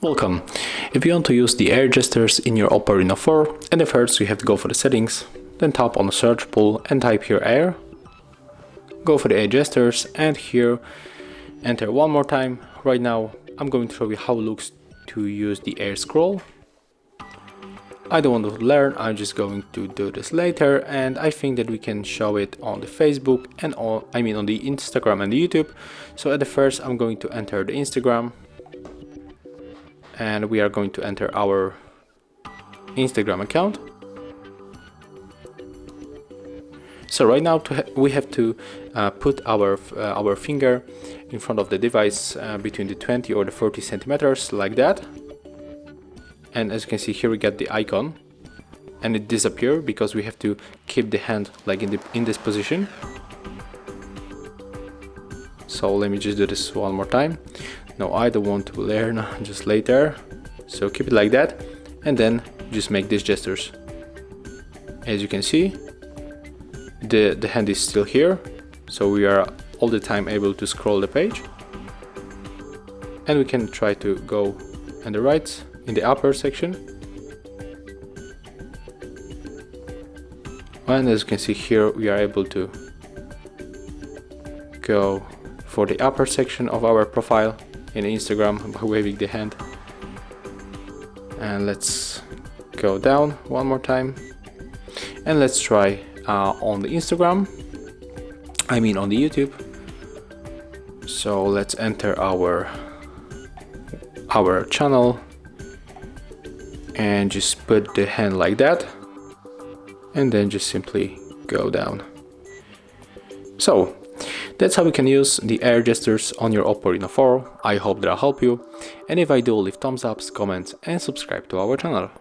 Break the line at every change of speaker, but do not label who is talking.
Welcome. If you want to use the air gestures in your OPPO Reno 4, and first you have to go for the settings, then tap on the search pull and type here air. Go for the air gestures and here enter one more time. Right now I'm going to show you how it looks to use the air scroll. I don't want to learn, I'm just going to do this later, and I think that we can show it on the Facebook and on the Instagram and the YouTube. So at the first I'm going to enter the Instagram. And we are going to enter our Instagram account. So right now we have to put our finger in front of the device between the 20 or the 40 centimeters like that. And as you can see here, we get the icon and it disappears because we have to keep the hand like in this position. So let me just do this one more time. No, I don't want to learn, just later. So keep it like that and then just make these gestures. As you can see, the hand is still here, so we are all the time able to scroll the page. And we can try to go on the right in the upper section. And as you can see here, we are able to go for the upper section of our profile in Instagram by waving the hand. And let's go down one more time and let's try on the Instagram, on the YouTube. So let's enter our channel and just put the hand like that and then just simply go down. So that's how we can use the air gestures on your OPPO Reno 4. I hope that'll help you, and if I do, leave thumbs ups, comments and subscribe to our channel.